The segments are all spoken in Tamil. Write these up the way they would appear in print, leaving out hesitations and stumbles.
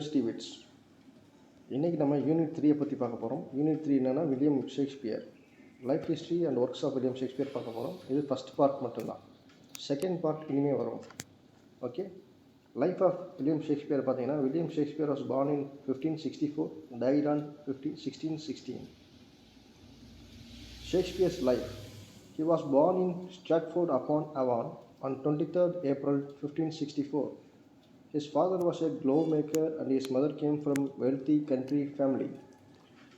ஸ்டீவிட்ஸ். இன்றைக்கி நம்ம யூனிட் 3 பற்றி பார்க்க போகிறோம். யூனிட் 3 என்னென்னா William Shakespeare, life history and works of William Shakespeare பார்க்க போகிறோம். இது ஃபஸ்ட் பார்ட் மட்டும்தான், செகண்ட் பார்ட் இனிமேல் வரும். Okay, life of William Shakespeare பார்த்தீங்கன்னா, William Shakespeare was born in 1564, died on 1616. Shakespeare's life. He was born in Stratford-upon-Avon on 23rd April 1564. His father was a glove maker and his mother came from wealthy country family.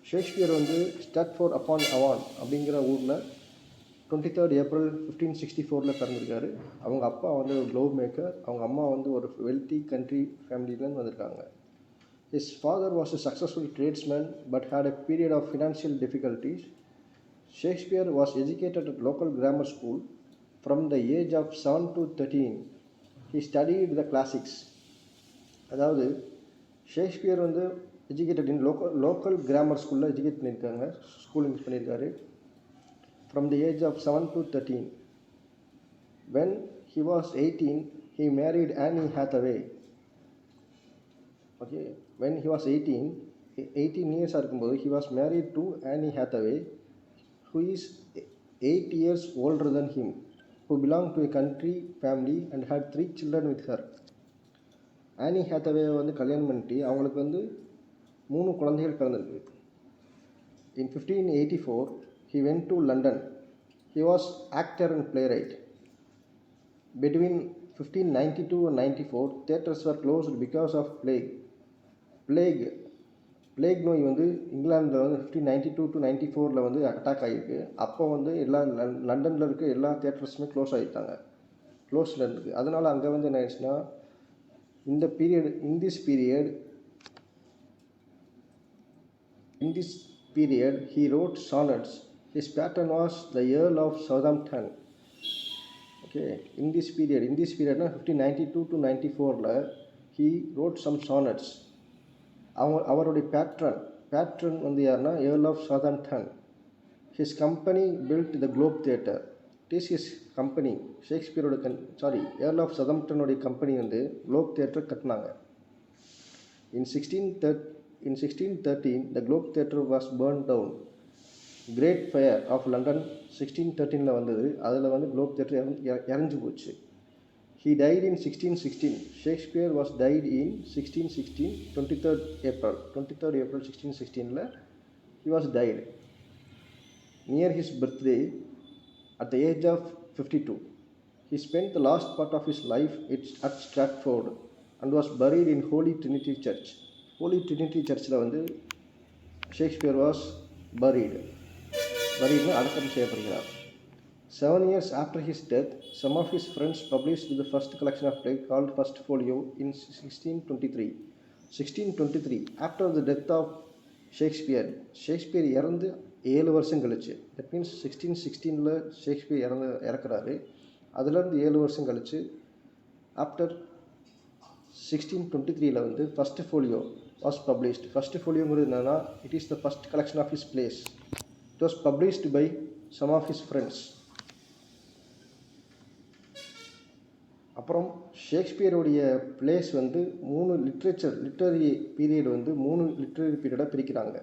Shakespeare வந்து ஸ்டாட்ஃபோர்ட் அப்பான் அவான் அப்படிங்கிற ஊரில் 23rd April 1564 பிறந்திருக்காரு. அவங்க அப்பா வந்து ஒரு க்ளோவ் மேக்கர், அவங்க அம்மா வந்து ஒரு வெல்த்தி கண்ட்ரி ஃபேமிலியிலேருந்து வந்திருக்காங்க. His father was a successful tradesman but had a period of financial difficulties. Shakespeare was educated at local grammar school. From the age of 7 to 13, he studied the classics. அதாவது ஷேக்ஸ்பியர் வந்து எஜுகேட்டட் இன் லோக்கல் கிராமர் ஸ்கூலில் எஜுகேட் பண்ணியிருக்காங்க, ஸ்கூலிங் பண்ணியிருக்காரு. From the age of 7 to 13. When he was 18, he married Anne Hathaway. Okay, when he was 18 இயர்ஸாக இருக்கும்போது he was married to Anne Hathaway, who is 8 years older than him, who belonged to a country family and had 3 children with her. ஆனி ஹேத்தவே வந்து கல்யாணம் பண்ணிட்டு அவங்களுக்கு வந்து 3 குழந்தைகள் பிறந்திருக்கு. In 1584, he went to London. He was actor and playwright. Between 1592 and 94, theatres were closed because of plague நோய் வந்து இங்கிலாந்தில் வந்து 1592 to 94 வந்து அட்டாக் ஆகிருக்கு. அப்போ வந்து லண்டனில் இருக்க எல்லா தியேட்டர்ஸுமே க்ளோஸில் இருக்குது. அதனால் அங்கே வந்து என்ன ஆயிடுச்சுன்னா, in this period he wrote sonnets. His patron was the Earl of Southampton. Okay, in this period na 1592 to 94 he wrote some sonnets. அவருடைய patron வந்து யாருன்னா Earl of Southampton. His company built the Globe Theatre. This is company, ஷேக்ஸ்பியரோட Earl of Southampton company வந்து குளோப் தியேட்டர் கட்டினாங்க. In 1613, the Globe Theatre was burned down. Great Fire of London 1613 வந்தது. அதில் வந்து குளோப் தியேட்டர் இறஞ்சு போச்சு. He died in 1616. Shakespeare was died in 1616, 23rd April 1616 he was died. Near his birthday, at the age of 52, he spent the last part of his life at Stratford and was buried in Holy Trinity Church. Holy Trinity Churchல வந்து ஷேக்ஸ்பியர் வாஸ் பரீடு அடக்கம் செய்யப்படுகிறார். 7 years after his death, some of his friends published the first collection of plays called First Folio in 1623. After the death of Shakespeare இறந்து 7 வருஷம் கழிச்சு, தட் மீன்ஸ் 1616 ஷேக்ஸ்பியர் இறக்குறாரு. அதுலேருந்து 7 வருஷம் கழிச்சு ஆஃப்டர் 1623 வந்து first folio was published. First ஃபோலியோங்கிறது என்னென்னா, it is the first collection of his plays. It was published by some of his friends. அப்புறம் ஷேக்ஸ்பியருடைய பிளேஸ் வந்து 3 லிட்ரரி பீரியட் வந்து 3 லிட்ரரி பீரியடாக பிரிக்கிறாங்க.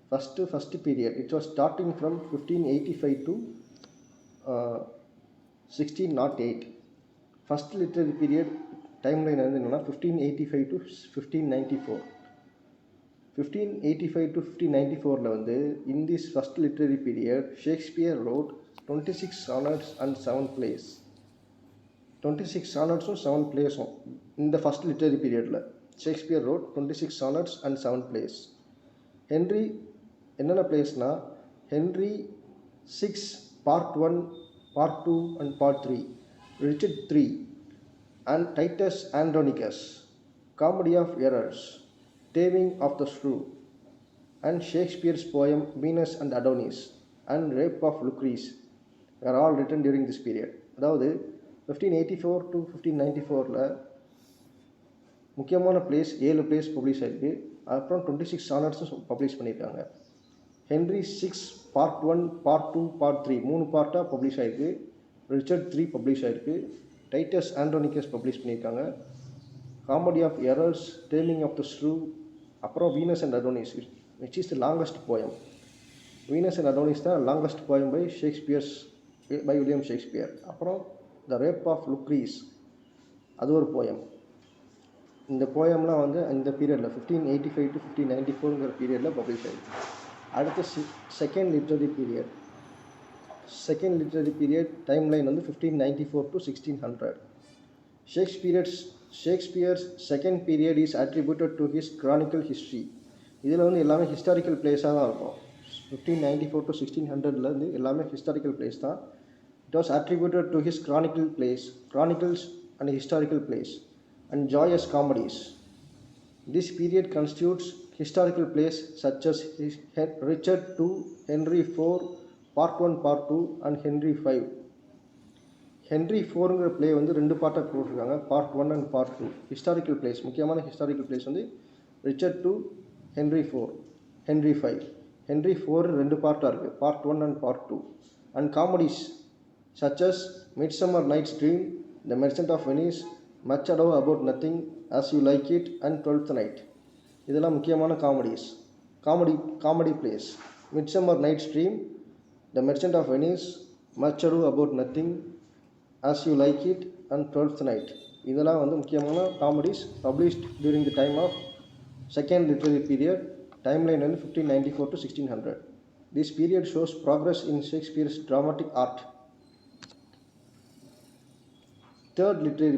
First period it was starting from 1585 to 1608. First literary period timeline வந்து என்னென்னா 1585 to 1594. 1585 to 1594 வந்து in this first literary period Shakespeare wrote 26 sonnets and 7 plays. 26 sonnetsம் 7 playsம் இந்த ஃபஸ்ட் லிட்ரரி பீரியடில் Shakespeare wrote 26 sonnets and 7 plays. Henry என்னென்ன பிளேஸ்னா, Henry 6 part 1, part 2 and part 3, Richard 3 and Titus ஆண்ட்ரோனிகஸ், comedy of errors, taming of the shrew and Shakespeare's poem Venus and Adonis and Rape of Lucrece were all written during this period. அதாவது 1584 to 1594 முக்கியமான பிளேஸ் 7 பிளேஸ் பப்ளிஷ் ஆகிருக்கு. அப்புறம் 26 சானட்ஸும் பப்ளிஷ் பண்ணியிருக்காங்க. ஹென்ரி 6 part 1, part 2, part 3 3 பார்ட்டாக பப்ளிஷ் ஆகிருக்கு. ரிச்சர்ட் 3 பப்ளிஷ் ஆகிருக்கு. டைட்டஸ் ஆண்ட்ரோனிகஸ் பப்ளிஷ் பண்ணியிருக்காங்க. Comedy of errors, taming of the shrew, அப்புறம் Venus and Adonis, which is the longest poem. Venus and Adonis தான் longest poem by William Shakespeare. அப்புறம் த ரேப் ஆஃப் லுக்ரீஸ், அது ஒரு போயம். இந்த போயம்லாம் வந்து இந்த பீரியடில் 1585 to 1594ங்கிற பீரியடில் பப்ளிஷ் ஆகிருக்கு. அடுத்து செகண்ட் லிட்ரரி பீரியட் டைம்லைன் வந்து 1594 to 1600. Shakespeare's second period is attributed to his chronicle history. இதில் வந்து எல்லாமே ஹிஸ்டாரிக்கல் பிளேஸாக தான் இருக்கும். 1594 to 1600லேருந்து எல்லாமே ஹிஸ்டாரிக்கல் பிளேஸ் தான். It was attributed to his Chronicles and historical place and joyous comedies. This period constitutes historical plays such as Richard II, Henry IV, Part 1, Part 2 and Henry V. Henry ஃபோருங்கிற பிளே வந்து 2 பார்ட்டாக போட்டிருக்காங்க, part 1 and part 2. Historical plays, முக்கியமான ஹிஸ்டாரிக்கல் பிளேஸ் வந்து Richard II, Henry IV, Henry V. Henry IV 2 பார்ட்டாக இருக்குது, part 1 and part 2. And comedies such as Midsummer Night's Dream, The Merchant of Venice, Much Ado About Nothing, As You Like It and 12th Night. இதெல்லாம் முக்கியமான comedy plays. Midsummer Night's Dream, the merchant of Venice, much ado about nothing, as you like it and 12th night. இதெல்லாம் வந்து முக்கியமான comedies published during the time of second literary period. Timeline வந்து 1594 to 1600. This period shows progress in Shakespeare's dramatic art. Third literary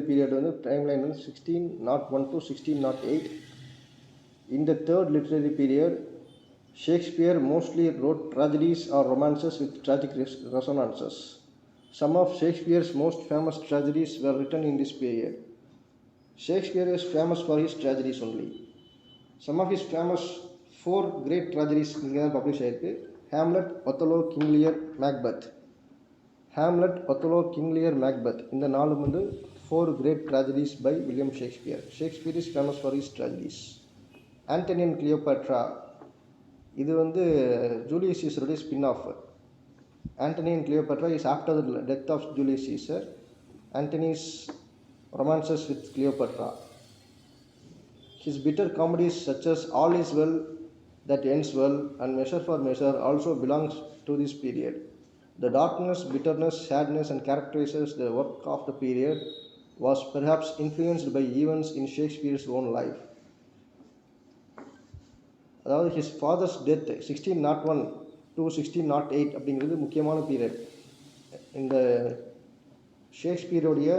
period வந்து டைம்லைன் வந்து 1601 to 1608. In the third literary period, Shakespeare mostly wrote tragedies or romances with tragic resonances. Some of Shakespeare's most famous tragedies were written in this period. Shakespeare is famous for his tragedies only. Some of his famous 4 great tragedies இங்கே தான் பப்ளிஷ் ஆகிருக்கு. Hamlet, Othello, King Lear, Macbeth. Hamlet, Othello, King Lear, Macbeth, இந்த 4 வந்து 4 great tragedies by William Shakespeare. Shakespeare is famous for his tragedies. Antony and Cleopatra, இது வந்து ஜூலியஸ் சீசருடைய spin off. Antony and Cleopatra is after the death of Julius Caesar. Antony's romances with Cleopatra. His bitter comedies such as All Is Well That Ends Well and Measure for Measure also belongs to this period. The darkness, bitterness, sadness and characterizes the work of the period was perhaps influenced by events in Shakespeare's own life. அதாவது his father's death 1601 to 1608 அப்படிங்கிறது முக்கியமான பீரியட். இந்த ஷேக்ஸ்பியருடைய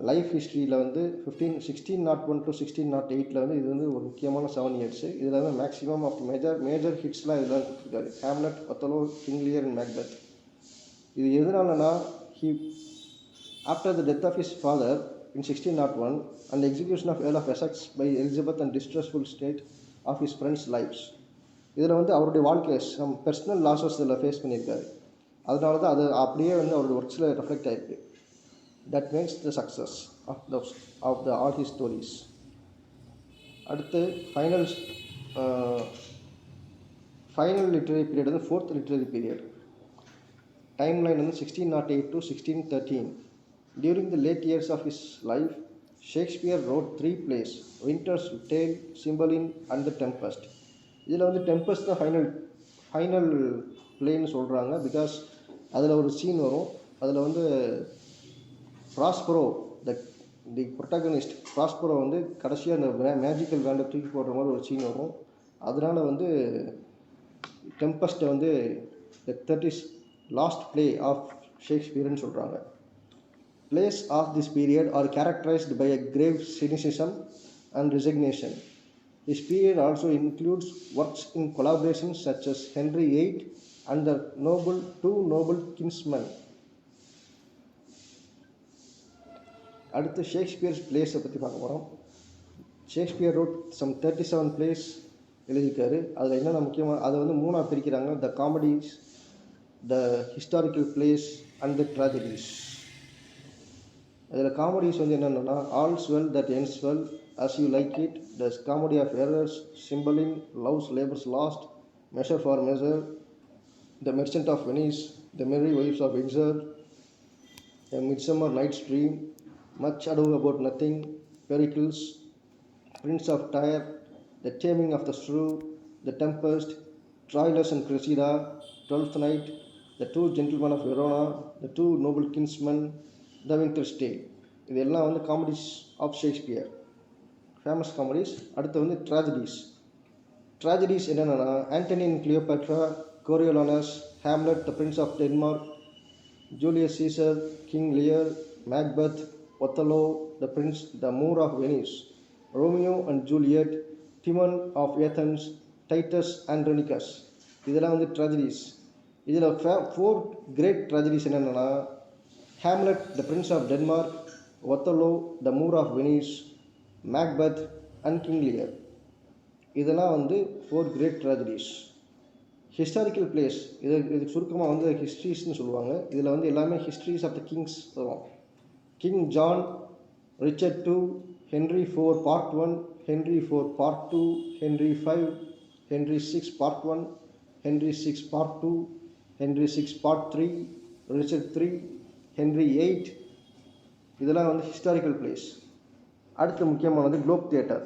லைஃப் ஹிஸ்ட்ரியில் வந்து 1601 to 1608 வந்து இது வந்து ஒரு முக்கியமான 7 years. இதில் வந்து மேக்ஸிமம் ஆஃப் மேஜர் ஹிட்ஸ்லாம் இதெல்லாம் கொடுத்துருக்காரு. Hamlet, Othello, King Lear and Macbeth. இது எதனாலனா after the death of his father in 1601 and execution of Earl of Essex by Elizabeth and distressful state of his friends lifes. இதில் வந்து அவருடைய வாழ்க்கை சம் பர்சனல் லாஸஸ் இதில் ஃபேஸ் பண்ணியிருக்காரு. அதனால தான் அது அப்படியே வந்து அவருடைய ஒர்க்ஸில் ரெஃப்ளெக்ட் ஆகிருக்கு. That makes the success of all his stories. அடுத்து ஃபைனல் லிட்ரரி பீரியட் வந்து ஃபோர்த் லிட்ரரி பீரியட். டைம்லைன் வந்து 1608 to 1613. During the late years of his life, Shakespeare wrote 3 plays: Winter's Tale, Cymbeline and The Tempest. இதில் வந்து டெம்பஸ்ட் தான் ஃபைனல் பிளேன்னு சொல்கிறாங்க. பிகாஸ் அதில் ஒரு சீன் வரும். அதில் வந்து ப்ராஸ்பரோ தி ப்ரொட்டகனிஸ்ட் ப்ராஸ்பரோ வந்து கடைசியாக அந்த மேஜிக்கல் வேண்டை தூக்கி போடுற மாதிரி ஒரு சீன் வரும். அதனால் வந்து டெம்பஸ்ட்டை வந்து that is last play of ஷேக்ஸ்பியர்னு சொல்கிறாங்க. Plays of this period are characterized by a grave cynicism and resignation. This period also includes works in collaboration such as Henry VIII and the two noble kinsmen. அடுத்து ஷேக்ஸ்பியர்ஸ் பிளேஸை பற்றி பார்க்க போகிறோம். ஷேக்ஸ்பியர் ரோட் சம் 37 பிளேஸ் எழுதியிருக்காரு. அதில் என்னென்ன முக்கியமாக அதை வந்து 3ஆக பிரிக்கிறாங்க: the comedies, the historical plays and the tragedies. அதில் காமெடிஸ் வந்து என்னென்னா all's well that ends well, as you like it, the comedy of errors, Cymbeline, love's labour's lost, measure for measure, the merchant of Venice, the merry wives of Windsor, A Midsummer Night's Dream, Much Ado About Nothing, Pericles, Prince of Tyre, The Taming of the Shrew, The Tempest, Troilus and Cressida, Twelfth Night, The Two Gentlemen of Verona, The Two Noble Kinsmen, The Winter's Tale. இதெல்லாம் வந்து comedies of Shakespeare, famous comedies. அடுத்து வந்து ட்ராஜடிஸ் என்னென்னா Antony and Cleopatra, Coriolanus, Hamlet, the prince of Denmark, Julius Caesar, King Lear, Macbeth, Othello, the Moor of Venice, Romeo and Juliet, Timon of Athens, Titus Andronicus. இதெல்லாம் வந்து ட்ராஜடிஸ். இதில் 4 கிரேட் ட்ராஜடிஸ் என்னென்னா Hamlet, the prince of Denmark, Othello, the Moor of Venice, Macbeth and King Lear. இதெல்லாம் வந்து 4 கிரேட் ட்ராஜடிஸ். ஹிஸ்டாரிக்கல் பிளேஸ், இது சுருக்கமாக வந்து ஹிஸ்ட்ரிஸ்ன்னு சொல்லுவாங்க. இதில் வந்து எல்லாமே ஹிஸ்ட்ரிஸ் ஆஃப் த கிங்ஸ் வரும். King John, Richard II, Henry IV part 1, Henry IV part 2, Henry V, Henry VI part 1, Henry VI part 2, Henry VI part 3, Richard III, Henry VIII. இதெல்லாம் வந்து ஹிஸ்டாரிக்கல் பிளேஸ். அடுத்து முக்கியமானது Globe theatre.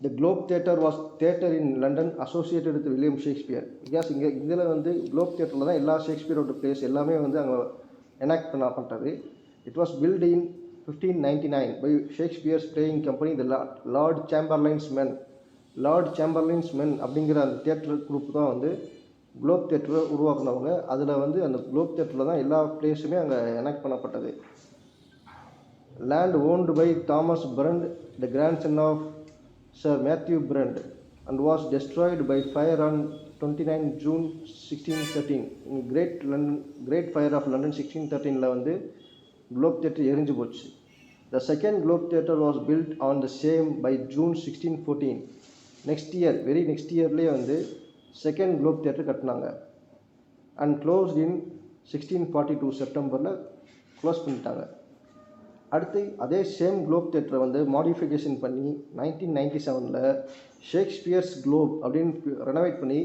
The Globe Theatre was theatre in London associated with William Shakespeare. Because இதில் வந்து குளோப் தியேட்டரில் தான் எல்லா ஷேக்ஸ்பியரோட பிளேஸ் எல்லாமே வந்து அங்கே எனாக்ட் பண்ணப்பட்டது. It was built in 1599 by Shakespeare's playing company the Lord Chamberlain's men அப்படிங்கிற அந்த தியேட்டர் குரூப் தான் வந்து குளோப் தியேட்டரை உருவாக்குனவங்க. அதில் வந்து அந்த குளோப் தியேட்டரில் தான் எல்லா பிளேஸுமே அங்கே எனாக்ட் பண்ணப்பட்டது. Land owned by Thomas Brand, the grandson of Sir Matthew Brand, and was destroyed by fire on 29 June 1613. In Great Fire of London 1613 வந்து Globe Theatre எரிஞ்சு போச்சு. The second Globe Theatre was built on the same by June 1614. Very next yearலேயே வந்து second Globe Theatre கட்டினாங்க. And closed in 1642 செப்டம்பரில் க்ளோஸ் பண்ணிட்டாங்க. அடுத்து அதே சேம் குளோப் தியேட்டரை வந்து மாடிஃபிகேஷன் பண்ணி 1997 ஷேக்ஸ்பியர்ஸ் குளோப் அப்படின்னு ரெனோவேட் பண்ணி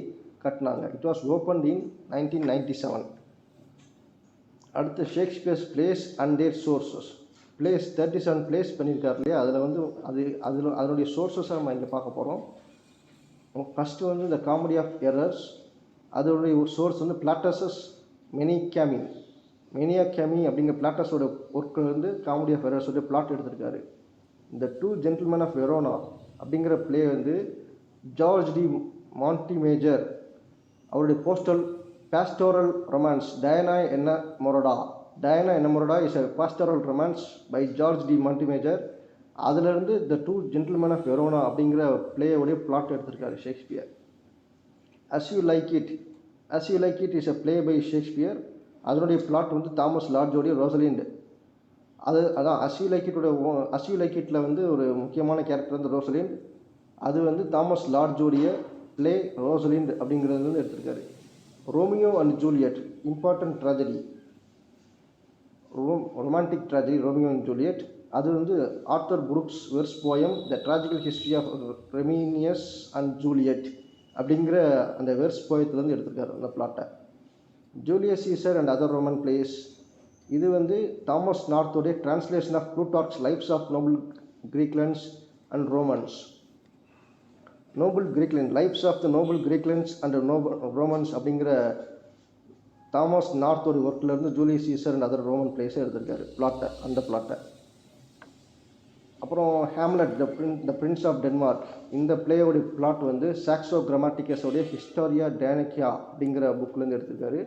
கட்டினாங்க. It was open in 1997. அடுத்து Shakespeare's plays and their sources. Plays 37 plays பண்ணியிருக்காரு இல்லையா, அதில் வந்து அதனுடைய சோர்ஸஸை நம்ம இங்கே பார்க்க போகிறோம். ஃபஸ்ட்டு வந்து இந்த காமெடி ஆஃப் எரர்ஸ், அதனுடைய ஒரு சோர்ஸ் வந்து பிளாட்டஸஸ் மெனியாகேமி அப்படிங்கிற பிளாட்டஸோட ஒர்க்கில் இருந்து காமெடி ஆஃப் எரர்ஸோட பிளாட் எடுத்திருக்காரு. இந்த 2 ஜென்டில்மேன் ஆஃப் வெரோனா அப்படிங்கிற பிளே வந்து ஜார்ஜ் டி மாண்டிமேஜர் அவருடைய பாஸ்டோரல் ரொமான்ஸ் டயனா என்ன மொரடா is a pastoral romance by George de Montemayor. அதிலிருந்து த 2 ஜென்டில்மேன் ஆஃப் வெரோனா அப்படிங்கிற பிளேயோடைய பிளாட் எடுத்திருக்காரு Shakespeare. As you like it is a play by Shakespeare. அதனுடைய பிளாட் வந்து தாமஸ் லார்ஜோடைய ரோசலிண்ட். அதான் அஸ் யூ லைக் இட்டில் வந்து ஒரு முக்கியமான கேரக்டர் வந்து ரோசலிண்ட். அது வந்து தாமஸ் லார்ஜோடைய பிளே ரோசலிண்ட் அப்படிங்கிறது வந்து எடுத்திருக்காரு. Romeo and Juliet important tragedy, romantic tragedy Romeo and Juliet. அது வந்து Arthur Brooke's verse poem the tragical history of Romeus and Juliet அப்படிங்கிற அந்த வெர்ஸ் போயத்துலேருந்து எடுத்திருக்காரு அந்த பிளாட்டை. Julius Caesar and other Roman plays, இது வந்து தாமஸ் நார்த்தோடைய translation of Plutarch's lifes of noble Grecians and Romans. Lifes of the noble Grecians and Romans அப்படிங்கிற தாமஸ் நார்த்தோடைய ஒர்க்லேருந்து Julius Caesar and other Roman பிளேஸை எடுத்திருக்காரு அந்த பிளாட்டை. அப்புறம் Hamlet, the prince of Denmark, இந்த பிளேயோடைய பிளாட் வந்து சாக்ஸோ கிராமட்டிகஸோடைய ஹிஸ்டோரியா டேனக்கியா அப்படிங்கிற புக்லேருந்து எடுத்திருக்காரு.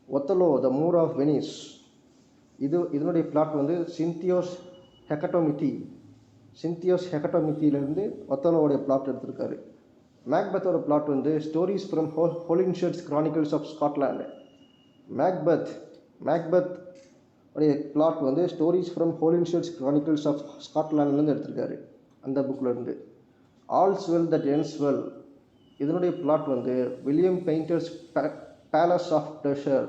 Othello, the Moor of Venice, இதனுடைய பிளாட் வந்து சிந்தியோஸ் ஹெக்கட்டோமித்தியிலேருந்து ஒத்தலோடைய பிளாட் எடுத்திருக்காரு. மேக்பத்தோட பிளாட் வந்து stories from Holinshed's Chronicles of Scotland. Macbeth உடைய பிளாட் வந்து stories from Holinshed's Chronicles of ஸ்காட்லாண்ட்லேருந்து எடுத்திருக்காரு அந்த புக்கிலேருந்து. All's well that ends well, இதனுடைய பிளாட் வந்து William Painter's Palace of Pleasure.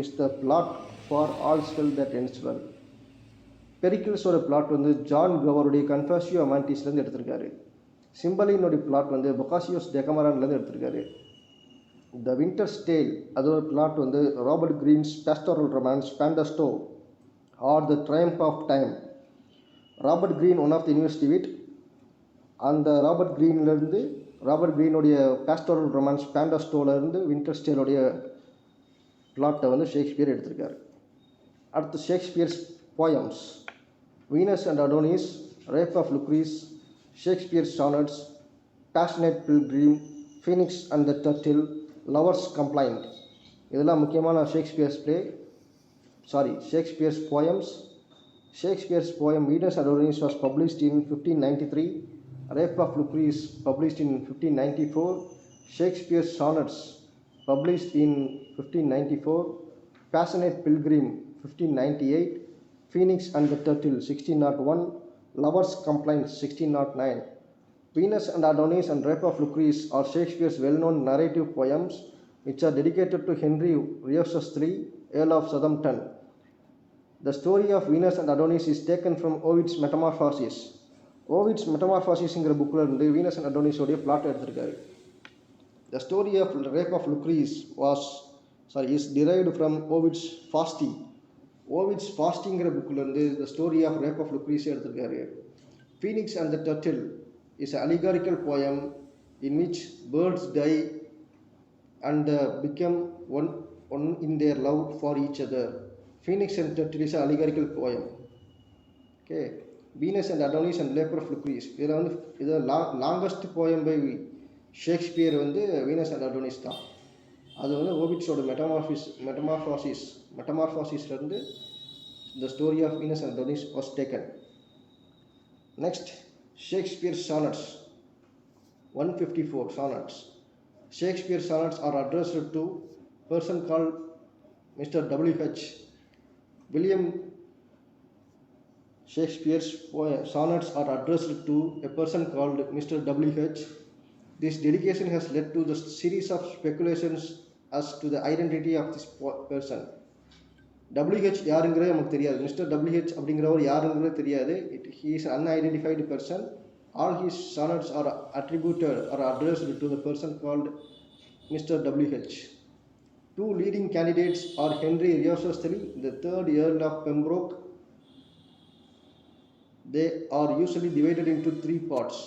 Is the plot for all's well that ends well. பெரிக்கிள்ஸோட பிளாட் வந்து ஜான் கவருடைய கன்ஃபாஷியோ அமாண்டிஸ்லேருந்து எடுத்திருக்காரு. சிம்பலினுடைய பிளாட் வந்து பொக்காசியோஸ் டெகமரான்லேருந்து எடுத்திருக்காரு. த வின்டர்ஸ் டேல் அதோட பிளாட் வந்து Robert Greene's pastoral romance Pandosto or the triumph of time. Robert Greene one of the university wit. அந்த ராபர்ட் கிரீனுடைய பேஸ்டோரல் ரொமான்ஸ் பேண்டஸ்டோலேருந்து வின்டர்ஸ் டேலுடைய பிளாட்டை வந்து ஷேக்ஸ்பியர் எடுத்திருக்காரு. அடுத்து Shakespeare's poems: Venus and Adonis, rape of Lucrece, Shakespeare's sonnets, passionate pilgrim, phoenix and the turtle, lover's complaint. இதெல்லாம் முக்கியமான Shakespeare's poems. Shakespeare's poem Venus and Adonis was published in 1593. Rape of Lucrece published in 1594. Shakespeare's Sonnets published in 1594. Passionate Pilgrim 1598. Phoenix and the Turtle 1601. Lover's Complaint 1609. Venus and Adonis and Rape of Lucrece are Shakespeare's well-known narrative poems which are dedicated to Henry Riosus III, Earl of Southampton. The story of Venus and Adonis is taken from Ovid's Metamorphoses. Ovid's Metamorphosesங்கிற புக்கில் இருந்து வீனஸ் அண்ட் அடோனிஸோடைய பிளாட் எடுத்திருக்காரு. The story of Rape of Lucrece is derived from Ovid's Fasti. Ovid's Fastiங்கிற புக்கில் இருந்து the story of Rape of Lucrece எடுத்திருக்காரு. Phoenix and the Turtle is an allegorical poem in which birds die and become one in their love for each other. Phoenix and Turtle is an allegorical poem. Okay. Venus and Adonis and Rape of Lucrece. இது லாங்கஸ்ட் போயம் பை ஷேக்ஸ்பியர் வந்து வீனஸ் அண்ட் அடோனிஸ் தான். அது வந்து ஓவிட்ஸோட மெட்டமார்ஃபாசிஸ்லேருந்து the story of Venus and Adonis was taken. Next, Shakespeare's sonnets. 154 sonnets. Shakespeare's sonnets are addressed to a person called Mr. W.H. William Shakespeare's sonnets are addressed to a person called Mr. W.H. This dedication has led to the series of speculations as to the identity of this person. WH யாருங்கிறது நமக்கு தெரியாது. மிஸ்டர் WH அப்படிங்கிறவர் யாருங்கிறது தெரியாது. He is an unidentified person. All his sonnets are attributed or addressed to the person called Mr. WH. Two leading candidates are Henry Riosus III, the third Earl of Pembroke. They are usually divided into three parts.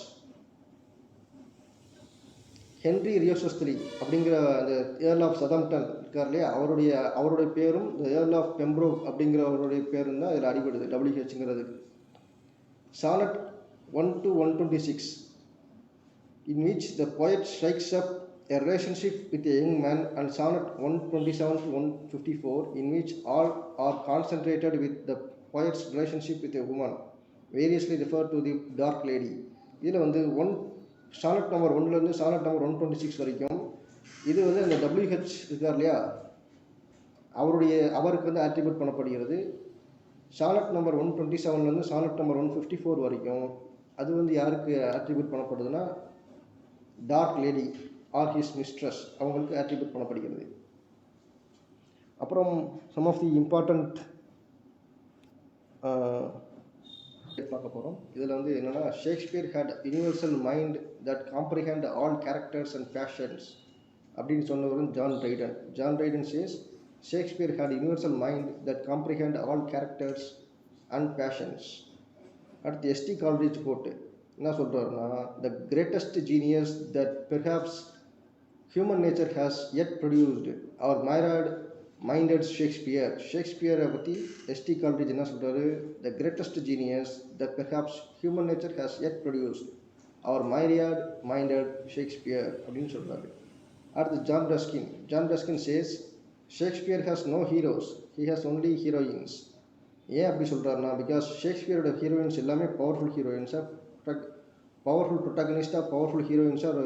Henry ரியோசஸ் III அப்படிங்கிற அந்த ஏர்ல் ஆஃப் சதம்டன் இருக்கார் இல்லையா, அவருடைய பேரும் இந்த ஏர்ல் ஆஃப் பெம்ப்ரோக் அப்படிங்கிற அவருடைய பேரும் தான் இதில் அடிபடுது WHங்கிறதுக்கு. Sonnet 1 to 126 in which the poet strikes up a relationship with a young man, and sonnet 127 to 154 in which all are concentrated with the poet's relationship with a woman, variously referred to the dark lady. இதில் வந்து சானட் நம்பர் 1லேருந்து சானட் நம்பர் 126 வரைக்கும் இது வந்து அந்த WH இருக்கார் இல்லையா, அவருக்கு வந்து ஆட்ரிபியூட் பண்ணப்படுகிறது. சானட் நம்பர் 127லேருந்து சானட் நம்பர் 154 வரைக்கும் அது வந்து யாருக்கு ஆட்ரிபியூட் பண்ணப்படுதுன்னா dark lady or his mistress அவங்களுக்கு ஆட்ரிபியூட் பண்ணப்படுகிறது. அப்புறம் சம் ஆஃப் தி இம்பார்ட்டண்ட் பார்க்க போகிறோம். இதில் வந்து என்னென்னா, Shakespeare had universal mind that comprehend all characters and passions அப்படின்னு சொன்னவரும் John Dryden says Shakespeare had universal mind that comprehend all characters and passions. அடுத்து எஸ்டி கால்ரிட்ஜ் கோட்டு என்ன சொல்கிறாருன்னா, the greatest genius that perhaps human nature has yet produced அவர் மைண்டட் ஷேக்ஸ்பியரை பற்றி எஸ்டி கால்ரிட்ஜ் என்ன சொல்கிறாரு, the greatest genius that perhaps human nature has yet produced அவர் மைண்டட் ஷேக்ஸ்பியர் அப்படின்னு சொல்கிறாரு. அடுத்து John Ruskin says Shakespeare has no heroes, he has only heroines. ஏன் அப்படி சொல்கிறாருன்னா, பிகாஸ் ஷேக்ஸ்பியரோட ஹீரோயின்ஸ் எல்லாமே பவர்ஃபுல் ப்ரொட்டகனிஸ்டாக பவர்ஃபுல் ஹீரோயின்ஸாக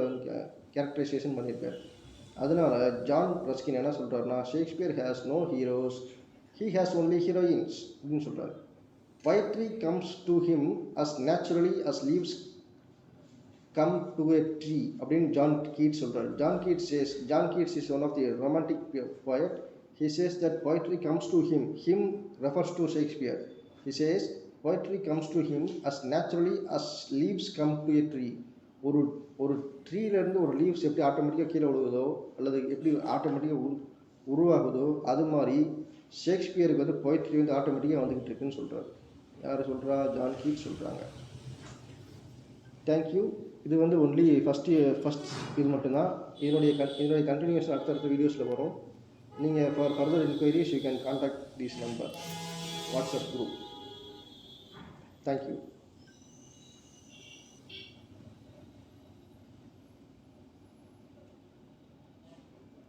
கேரக்டரைசேஷன் பண்ணியிருக்காரு. அதனால் ஜான் ரஸ்கின் என்ன சொல்கிறாருன்னா, Shakespeare has no heroes, he has only heroines அப்படின்னு சொல்கிறார். poetry comes to him as naturally as leaves come to a tree அப்படின்னு ஜான் கீட்ஸ் சொல்கிறார். John Keats is one of the romantic poet. He says that poetry comes to him refers to Shakespeare. He says poetry comes to him as naturally as leaves come to a tree. ஒரு ஒரு ட்ரீலேருந்து ஒரு லீவ்ஸ் எப்படி ஆட்டோமேட்டிக்காக கீழே விழுகுதோ அல்லது எப்படி ஆட்டோமேட்டிக்காக உருவாகுதோ அது மாதிரி ஷேக்ஸ்பியருக்கு வந்து போய்ட்ரி வந்து ஆட்டோமேட்டிக்காக வந்துக்கிட்டு இருக்குன்னு சொல்கிறார். யார் சொல்கிறா? ஜான் கீட்ஸ் சொல்கிறாங்க. தேங்க்யூ. இது வந்து ஒன்லி ஃபஸ்ட் இது மட்டும்தான். இதனுடைய கண்டினியூஷன் அடுத்தடுத்த வீடியோஸில் வரும். நீங்கள் for further enquiries you can contact this number WhatsApp group. Thank you.